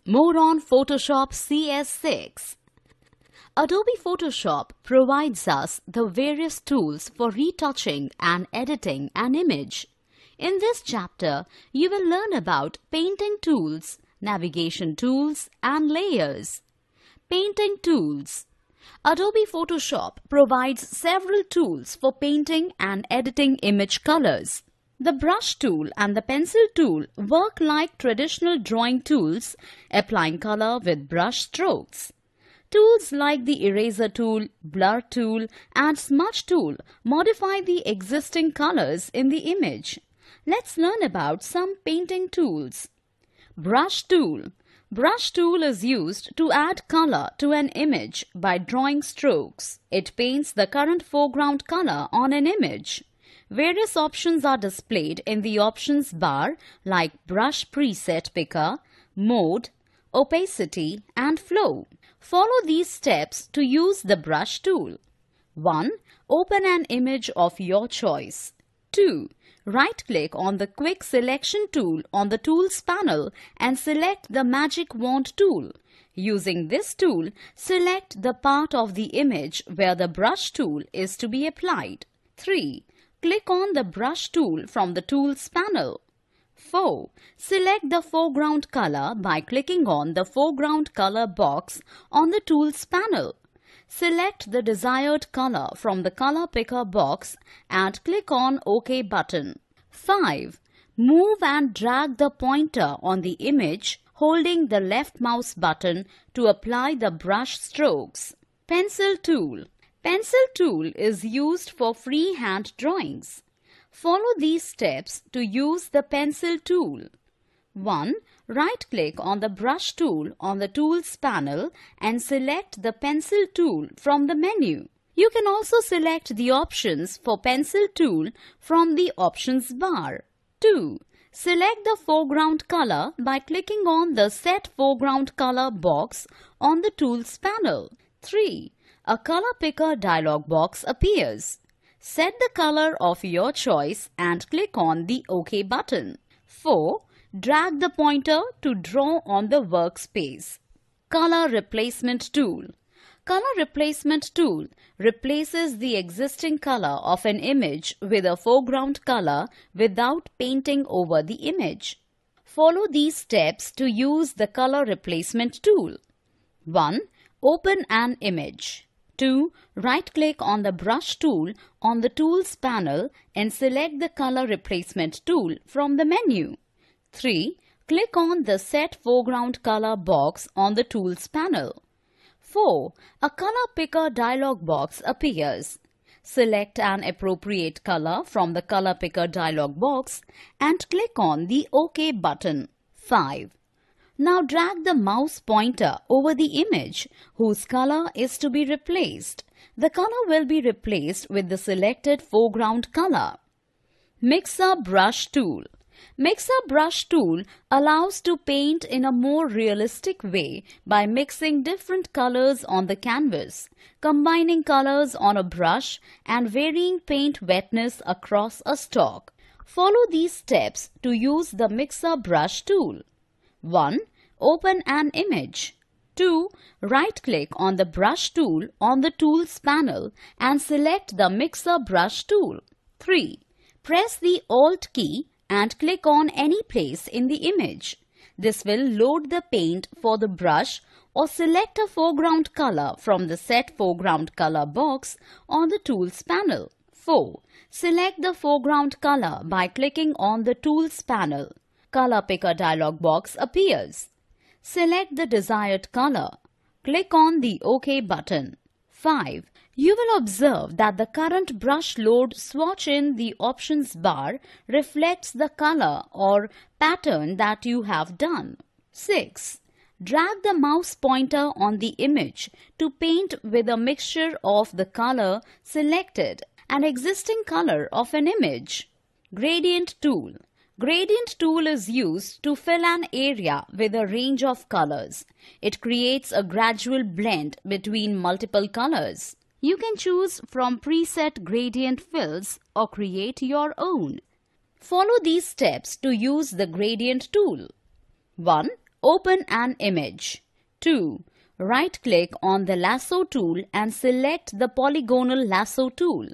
More on Photoshop CS6. Adobe Photoshop provides us the various tools for retouching and editing an image. In this chapter, you will learn about painting tools, navigation tools, and layers. Painting tools. Adobe Photoshop provides several tools for painting and editing image colors. The brush tool and the pencil tool work like traditional drawing tools, applying color with brush strokes. Tools like the eraser tool, blur tool, and smudge tool modify the existing colors in the image. Let's learn about some painting tools. Brush tool. Brush tool is used to add color to an image by drawing strokes. It paints the current foreground color on an image. Various options are displayed in the options bar like brush preset picker, mode, opacity, and flow. Follow these steps to use the brush tool. 1. Open an image of your choice. 2. Right-click on the Quick Selection tool on the Tools panel and select the Magic Wand tool. Using this tool, select the part of the image where the brush tool is to be applied. 3. Click on the brush tool from the Tools panel. 4. Select the foreground color by clicking on the foreground color box on the Tools panel. Select the desired color from the color picker box and click on OK button. 5. Move and drag the pointer on the image holding the left mouse button to apply the brush strokes. Pencil tool. Pencil tool is used for freehand drawings. Follow these steps to use the pencil tool. 1. Right-click on the brush tool on the Tools panel and select the pencil tool from the menu. You can also select the options for pencil tool from the options bar. 2. Select the foreground color by clicking on the Set Foreground Color box on the Tools panel. 3. A color picker dialog box appears. Set the color of your choice and click on the OK button. 4. Drag the pointer to draw on the workspace. Color Replacement tool. Color Replacement tool replaces the existing color of an image with a foreground color without painting over the image. Follow these steps to use the Color Replacement tool. 1. Open an image. 2. Right-click on the brush tool on the Tools panel and select the Color Replacement tool from the menu. 3. Click on the Set Foreground Color box on the Tools panel. 4. A color picker dialog box appears. Select an appropriate color from the color picker dialog box and click on the OK button. 5. Now drag the mouse pointer over the image whose color is to be replaced. The color will be replaced with the selected foreground color. Mixer Brush tool. Mixer Brush tool allows to paint in a more realistic way by mixing different colors on the canvas, combining colors on a brush, and varying paint wetness across a stalk. Follow these steps to use the Mixer Brush tool. 1. Open an image. 2. Right-click on the brush tool on the Tools panel and select the Mixer Brush tool. 3. Press the Alt key and click on any place in the image. This will load the paint for the brush or select a foreground color from the Set Foreground Color box on the Tools panel. 4. Select the foreground color by clicking on the Tools panel. Color Picker dialog box appears. Select the desired color. Click on the OK button. 5. You will observe that the current brush load swatch in the options bar reflects the color or pattern that you have done. 6. Drag the mouse pointer on the image to paint with a mixture of the color selected and existing color of an image. Gradient tool. Gradient tool is used to fill an area with a range of colors. It creates a gradual blend between multiple colors. You can choose from preset gradient fills or create your own. Follow these steps to use the gradient tool. 1. Open an image. 2. Right-click on the lasso tool and select the polygonal lasso tool.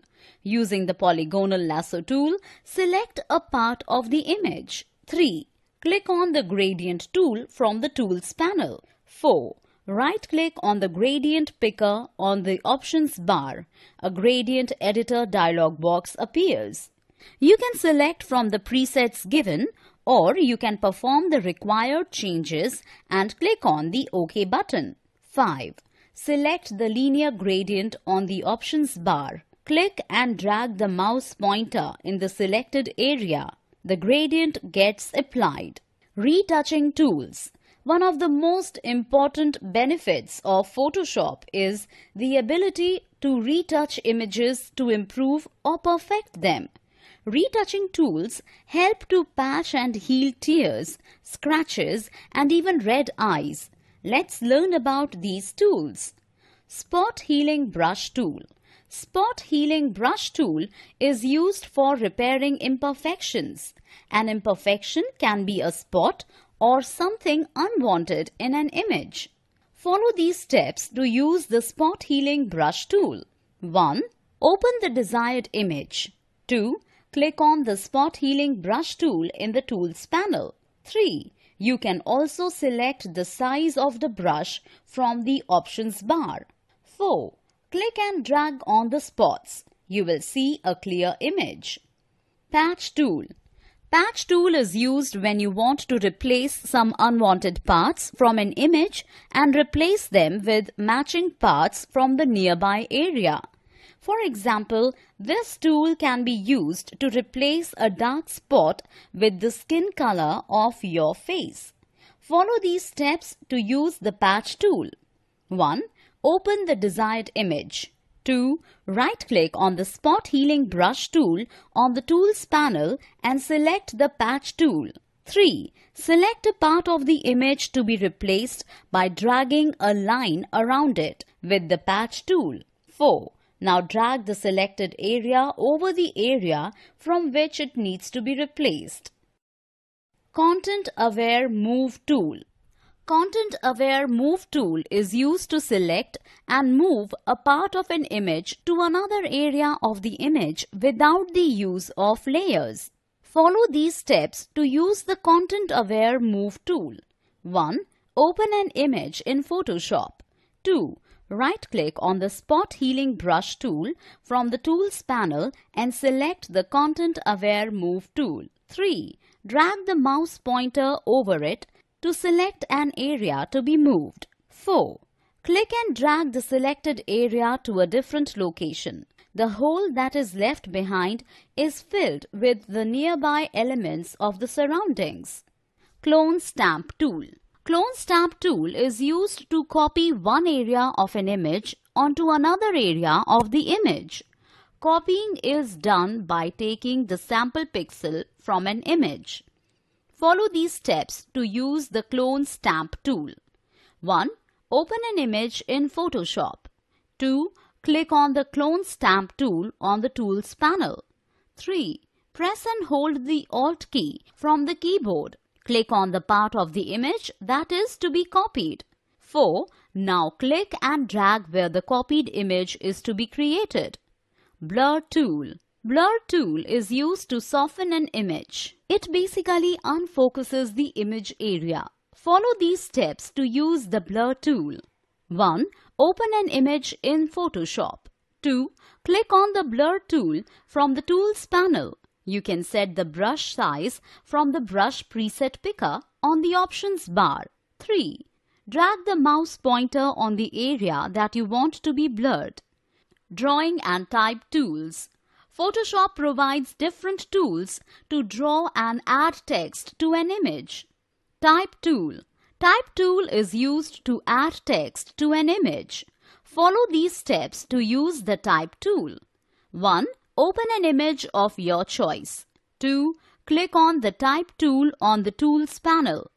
Using the polygonal lasso tool, select a part of the image. 3. Click on the gradient tool from the tools panel. 4. Right-click on the gradient picker on the options bar. A gradient editor dialog box appears. You can select from the presets given, or you can perform the required changes and click on the OK button. 5. Select the linear gradient on the options bar. Click and drag the mouse pointer in the selected area. The gradient gets applied. Retouching tools. One of the most important benefits of Photoshop is the ability to retouch images to improve or perfect them. Retouching tools help to patch and heal tears, scratches, and even red eyes. Let's learn about these tools. Spot Healing Brush Tool. Spot Healing Brush Tool is used for repairing imperfections. An imperfection can be a spot or something unwanted in an image. Follow these steps to use the Spot Healing Brush Tool. 1. Open the desired image. 2. Click on the Spot Healing Brush Tool in the Tools panel. 3. You can also select the size of the brush from the options bar. 4. Click and drag on the spots. You will see a clear image. Patch Tool. Patch tool is used when you want to replace some unwanted parts from an image and replace them with matching parts from the nearby area. For example, this tool can be used to replace a dark spot with the skin color of your face. Follow these steps to use the patch tool. 1. Open the desired image. 2. Right-click on the Spot Healing Brush tool on the Tools panel and select the Patch tool. 3. Select a part of the image to be replaced by dragging a line around it with the Patch tool. 4. Now drag the selected area over the area from which it needs to be replaced. Content-Aware Move tool. Content-Aware Move tool is used to select and move a part of an image to another area of the image without the use of layers. Follow these steps to use the Content-Aware Move tool. 1. Open an image in Photoshop. 2. Right-click on the Spot Healing Brush tool from the Tools panel and select the Content-Aware Move tool. 3. Drag the mouse pointer over it to select an area to be moved. 4. Click and drag the selected area to a different location. The hole that is left behind is filled with the nearby elements of the surroundings. Clone Stamp tool. Clone Stamp tool is used to copy one area of an image onto another area of the image. Copying is done by taking the sample pixel from an image. Follow these steps to use the Clone Stamp tool. 1. Open an image in Photoshop. 2. Click on the Clone Stamp tool on the Tools panel. 3. Press and hold the Alt key from the keyboard. Click on the part of the image that is to be copied. 4. Now click and drag where the copied image is to be created. Blur tool. Blur tool is used to soften an image. It basically unfocuses the image area. Follow these steps to use the blur tool. 1. Open an image in Photoshop. 2. Click on the blur tool from the Tools panel. You can set the brush size from the brush preset picker on the options bar. 3. Drag the mouse pointer on the area that you want to be blurred. Drawing and type tools. Photoshop provides different tools to draw and add text to an image. Type tool. Type tool is used to add text to an image. Follow these steps to use the type tool. 1. Open an image of your choice. 2. Click on the type tool on the Tools panel.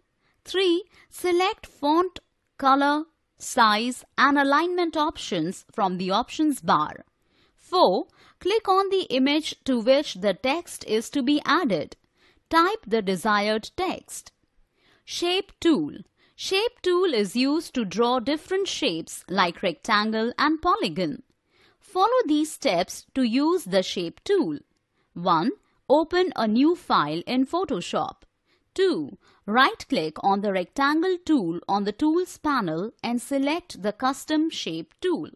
3. Select font, color, size and alignment options from the options bar. 4. Click on the image to which the text is to be added. Type the desired text. Shape tool. Shape tool is used to draw different shapes like rectangle and polygon. Follow these steps to use the Shape tool. 1. Open a new file in Photoshop. 2. Right-click on the rectangle tool on the Tools panel and select the Custom Shape tool.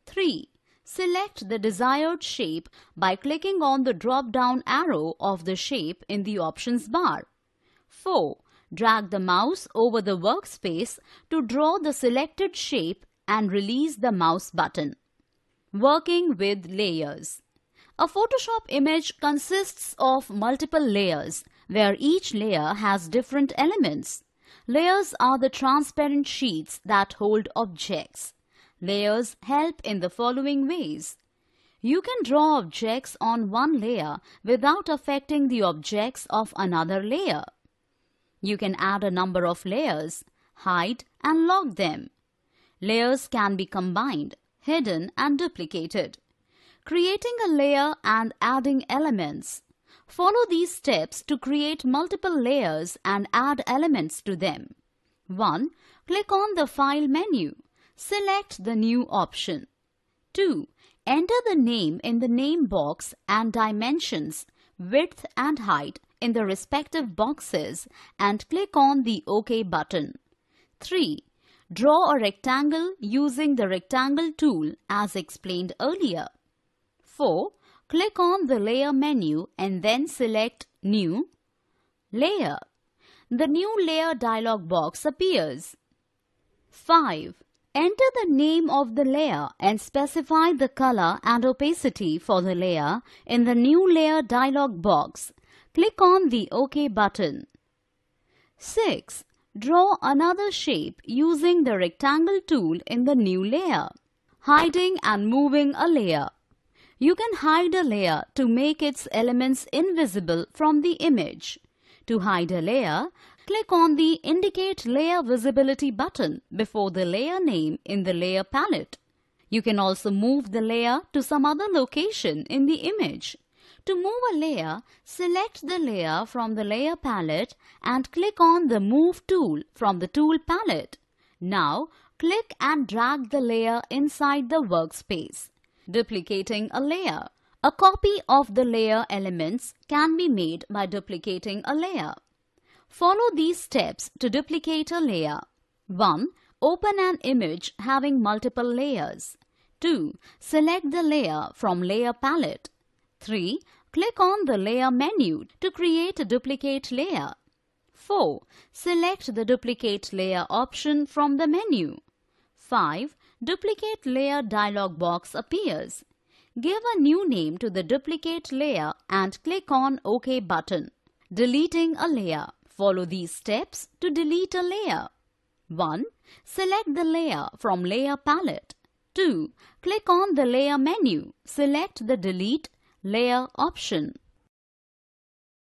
3. Select the desired shape by clicking on the drop-down arrow of the shape in the options bar. 4. Drag the mouse over the workspace to draw the selected shape and release the mouse button. Working with layers. A Photoshop image consists of multiple layers, where each layer has different elements. Layers are the transparent sheets that hold objects. Layers help in the following ways. You can draw objects on one layer without affecting the objects of another layer. You can add a number of layers, hide and lock them. Layers can be combined, hidden and duplicated. Creating a layer and adding elements. Follow these steps to create multiple layers and add elements to them. 1. Click on the File menu. Select the New option. 2. Enter the name in the name box and dimensions, width and height in the respective boxes and click on the OK button. 3. Draw a rectangle using the Rectangle tool as explained earlier. 4. Click on the Layer menu and then select New Layer. The New Layer dialog box appears. 5. Enter the name of the layer and specify the color and opacity for the layer in the New Layer dialog box. Click on the OK button. 6. Draw another shape using the Rectangle tool in the New Layer. Hiding and moving a layer. You can hide a layer to make its elements invisible from the image. To hide a layer, click on the Indicate Layer Visibility button before the layer name in the Layer palette. You can also move the layer to some other location in the image. To move a layer, select the layer from the Layer palette and click on the Move tool from the Tool palette. Now, click and drag the layer inside the workspace. Duplicating a layer. A copy of the layer elements can be made by duplicating a layer. Follow these steps to duplicate a layer. 1. Open an image having multiple layers. 2. Select the layer from Layer palette. 3. Click on the Layer menu to create a duplicate layer. 4. Select the Duplicate Layer option from the menu. 5. Duplicate Layer dialog box appears. Give a new name to the duplicate layer and click on OK button. Deleting a layer. Follow these steps to delete a layer. 1. Select the layer from Layer palette. 2. Click on the Layer menu. Select the Delete Layer option.